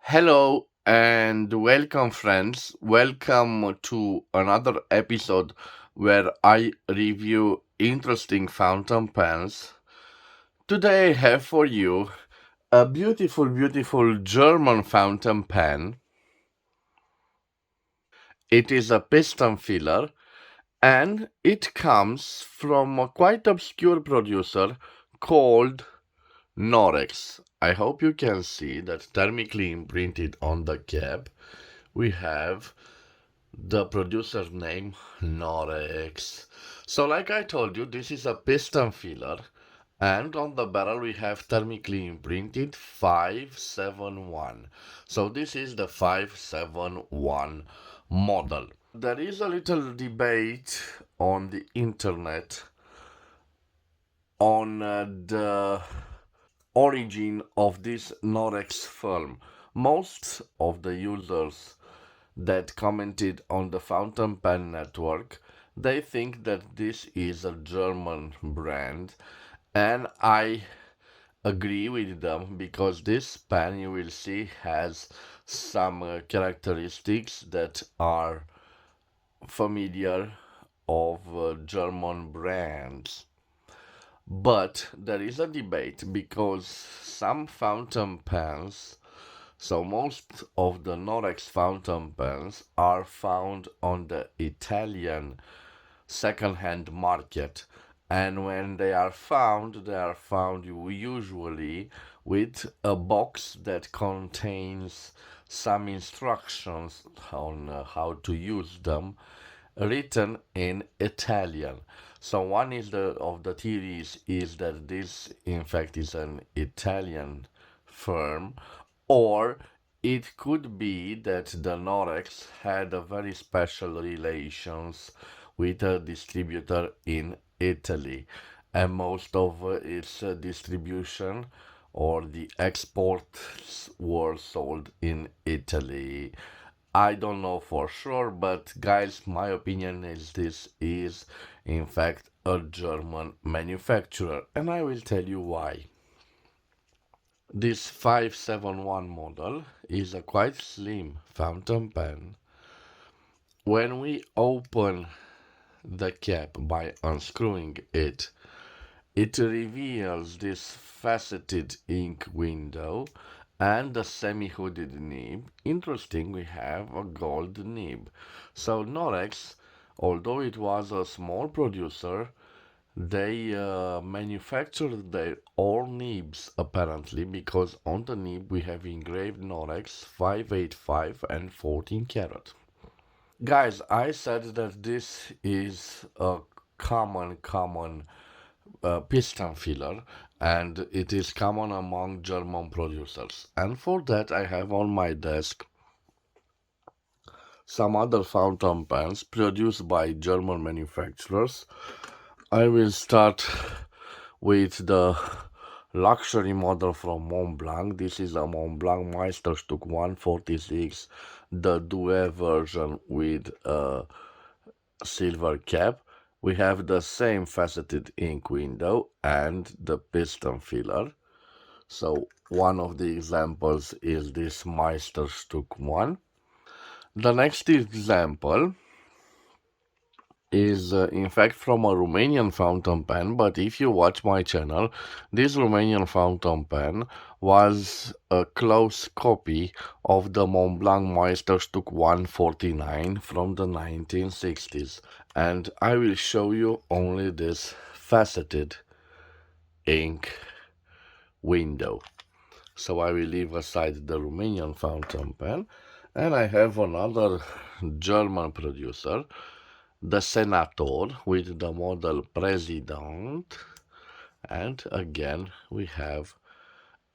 Hello and welcome, friends. Welcome to another episode where I review interesting fountain pens. Today I have for you a beautiful German fountain pen. It is a piston filler and it comes from a quite obscure producer called Norex. I hope you can see that thermically imprinted on the cap we have the producer name Norex. So, like I told you, this is a piston filler, and on the barrel we have thermically imprinted 571. So, this is the 571 model. There is a little debate on the internet on the origin of this Norex film. Most of the users that commented on the fountain pen network, they think that this is a German brand, and I agree with them because this pen you will see has some characteristics that are familiar of German brands. But there is a debate because some fountain pens, so most of the Norex fountain pens are found on the Italian second-hand market, and when they are found usually with a box that contains some instructions on how to use them written in Italian. So one is the of the theories is that this in fact is an Italian firm, or it could be that the Norex had a very special relations with a distributor in Italy, and most of its distribution or the exports were sold in Italy. I don't know for sure, but guys, my opinion is this is in fact a German manufacturer, and I will tell you why. This 571 model is a quite slim fountain pen. When we open the cap by unscrewing it, it reveals this faceted ink window and the semi-hooded nib. Interesting, we have a gold nib. So Norex, although it was a small producer, they manufactured their own nibs apparently because on the nib we have engraved Norex 585 and 14 karat. Guys, I said that this is a common piston filler, and it is common among German producers. And for that, I have on my desk some other fountain pens produced by German manufacturers. I will start with the luxury model from Montblanc. This is a Montblanc Meisterstück 146, the Duet version with a silver cap. We have the same faceted ink window and the piston filler. So one of the examples is this Meisterstück one. The next example is in fact from a Romanian fountain pen, but if you watch my channel, this Romanian fountain pen was a close copy of the Montblanc Meisterstück 149 from the 1960s, and I will show you only this faceted ink window. So I will leave aside the Romanian fountain pen, and I have another German producer, the Senator, with the model President, and again we have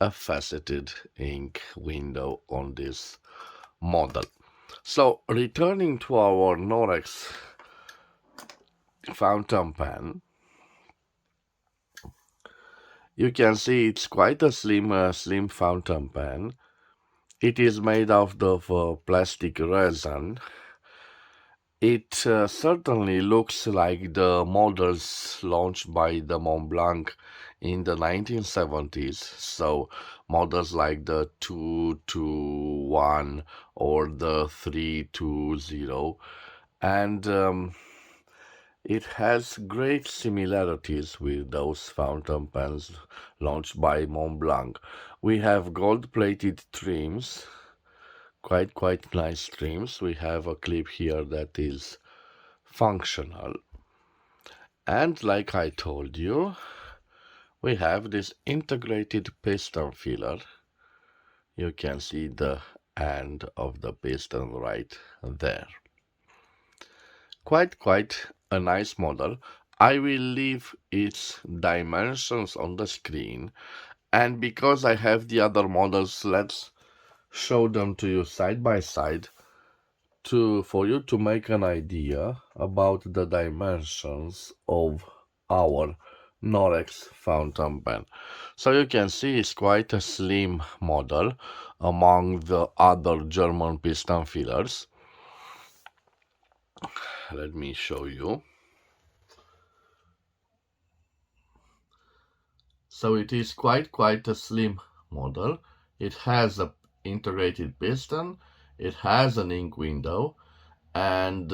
a faceted ink window on this model. So returning to our Norex fountain pen, you can see it's quite a slim fountain pen. It is made out of plastic resin. It certainly looks like the models launched by the Mont Blanc in the 1970s. So models like the 221 or the 320. And it has great similarities with those fountain pens launched by Mont Blanc. We have gold-plated trims, quite nice trims. We have a clip here that is functional. And like I told you, we have this integrated piston filler. You can see the end of the piston right there. Quite a nice model. I will leave its dimensions on the screen, and because I have the other models, let's show them to you side by side for you to make an idea about the dimensions of our Norex fountain pen. So you can see it's quite a slim model among the other German piston fillers. Let me show you. So it is quite a slim model. It has a integrated piston, it has an ink window, and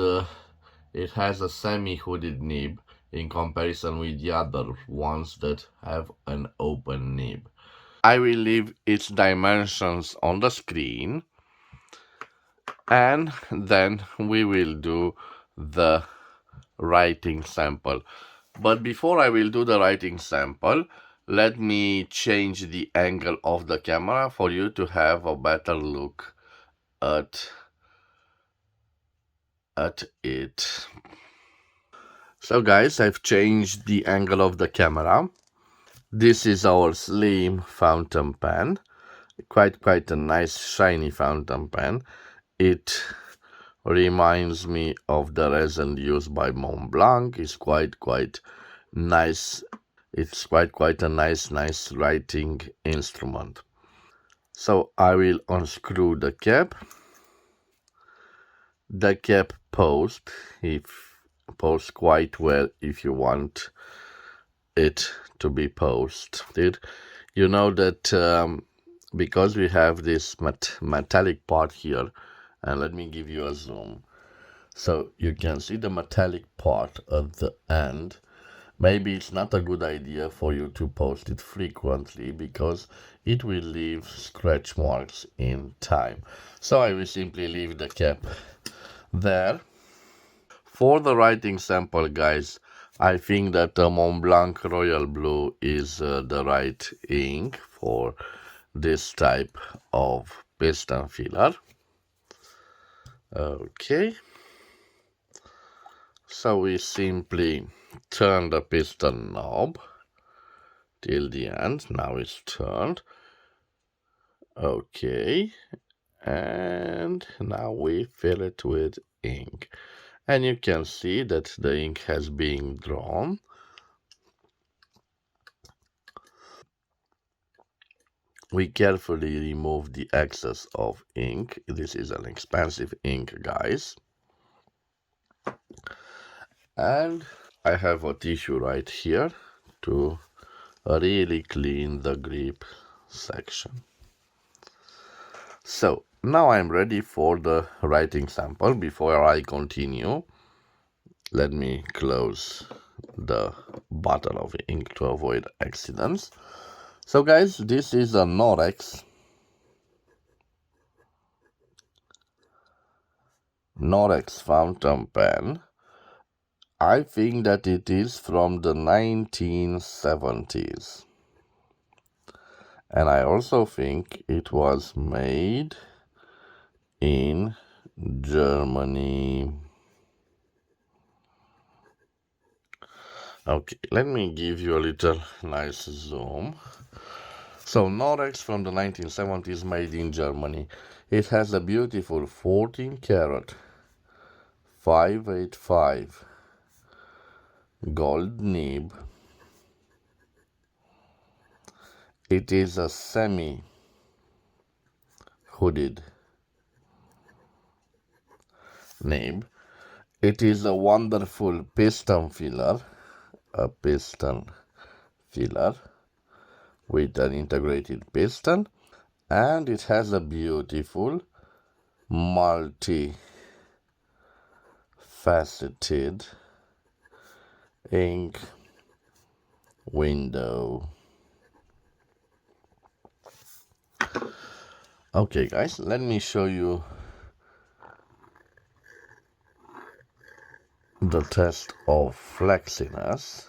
it has a semi-hooded nib in comparison with the other ones that have an open nib. I will leave its dimensions on the screen, and then we will do the writing sample. But before I will do the writing sample, let me change the angle of the camera for you to have a better look at it. So guys, I've changed the angle of the camera. This is our slim fountain pen. Quite a nice shiny fountain pen. It reminds me of the resin used by Mont Blanc. It's quite nice. It's quite a nice writing instrument. So I will unscrew the cap. The cap post quite well if you want it to be posted. You know that because we have this metallic part here, and let me give you a zoom. So you can see the metallic part at the end. Maybe it's not a good idea for you to post it frequently because it will leave scratch marks in time. So I will simply leave the cap there. For the writing sample, guys, I think that the Mont Blanc Royal Blue is the right ink for this type of piston filler. Okay. So we simply turn the piston knob till the end. Now it's turned. Okay. And now we fill it with ink. And you can see that the ink has been drawn. We carefully remove the excess of ink. This is an expensive ink, guys. And I have a tissue right here to really clean the grip section. So now I'm ready for the writing sample. Before I continue, let me close the bottle of ink to avoid accidents. So guys, this is a Norex fountain pen. I think that it is from the 1970s. And I also think it was made in Germany. Okay, let me give you a little nice zoom. So Norex from the 1970s, made in Germany. It has a beautiful 14 karat 585 gold nib. It is a semi hooded nib. It is a wonderful piston filler, a piston filler with an integrated piston, and it has a beautiful multi-faceted ink window. Okay guys, let me show you the test of flexiness.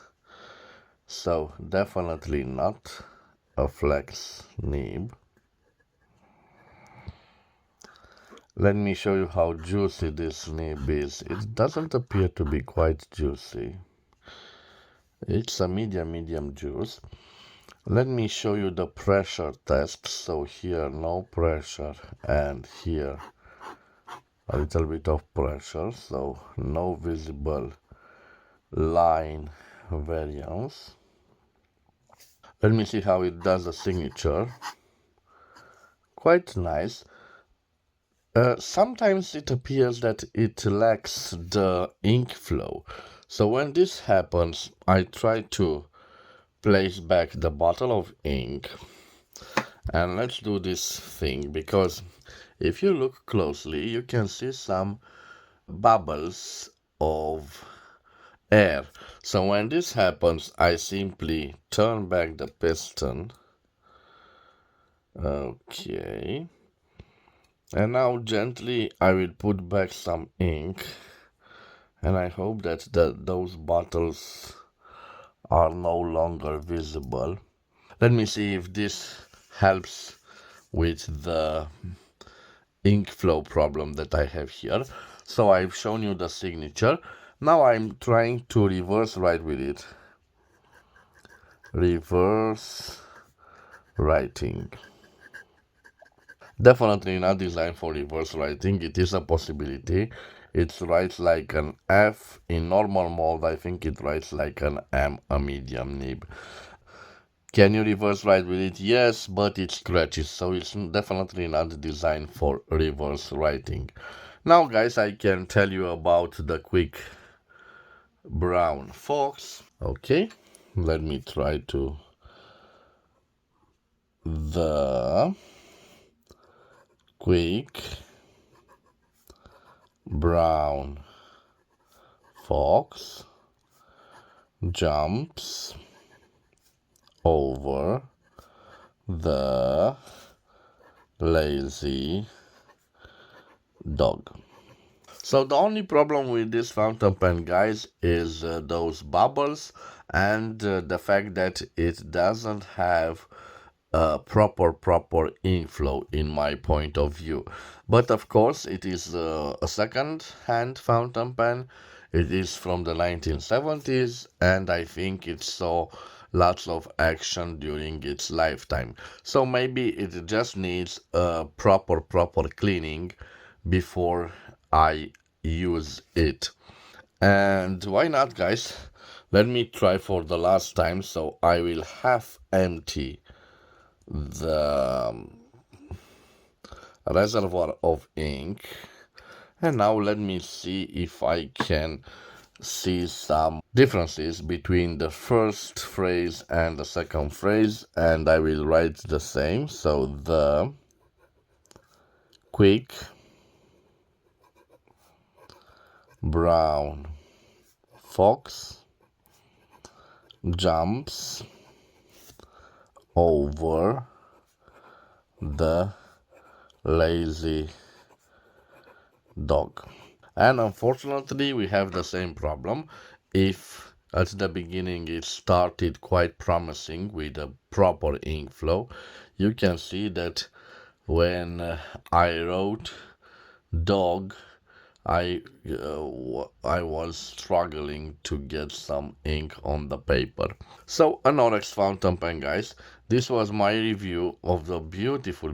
So definitely not a flex nib. Let me show you how juicy this nib is. It doesn't appear to be quite juicy. It's a medium juice. Let me show you the pressure test. So here no pressure and here a little bit of pressure. So no visible line variance. Let me see how it does the signature. Quite nice. Sometimes it appears that it lacks the ink flow. So when this happens, I try to place back the bottle of ink. And let's do this thing, because if you look closely, you can see some bubbles of air. So when this happens, I simply turn back the piston. Okay. And now gently I will put back some ink, and I hope that those bottles are no longer visible. Let me see if this helps with the ink flow problem that I have here. So I've shown you the signature. Now I'm trying to reverse write with it. Reverse writing. Definitely not designed for reverse writing. It is a possibility. It writes like an F. In normal mode, I think it writes like an M, a medium nib. Can you reverse write with it? Yes, but it scratches, so it's definitely not designed for reverse writing. Now, guys, I can tell you about the quick brown fox. Okay, let me try to the quick brown fox jumps over the lazy dog. So the only problem with this fountain pen, guys, is those bubbles and the fact that it doesn't have proper inflow in my point of view. But of course it is a second hand fountain pen. It is from the 1970s, and I think it saw lots of action during its lifetime. So maybe it just needs a proper cleaning before I use it. And why not, guys? Let me try for the last time. So I will half empty the reservoir of ink, and now let me see if I can see some differences between the first phrase and the second phrase, and I will write the same. So the quick brown fox jumps over the lazy dog. And unfortunately, we have the same problem. If at the beginning it started quite promising with a proper ink flow, you can see that when I wrote dog, I was struggling to get some ink on the paper. So a Norex fountain pen, guys. This was my review of the beautiful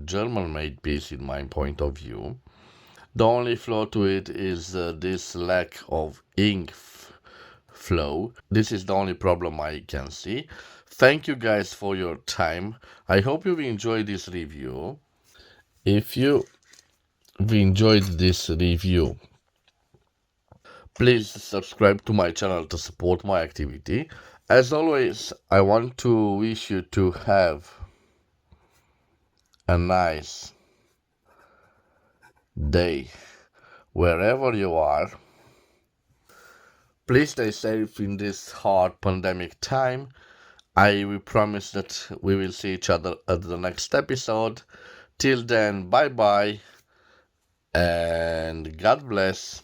German-made piece in my point of view. The only flaw to it is this lack of ink flow. This is the only problem I can see. Thank you guys for your time. I hope you've enjoyed this review. If you enjoyed this review, Please subscribe to my channel to support my activity. As always, I want to wish you to have a nice day wherever you are. Please stay safe in this hard pandemic time. I will promise that we will see each other at the next episode. Till then, bye bye and God bless.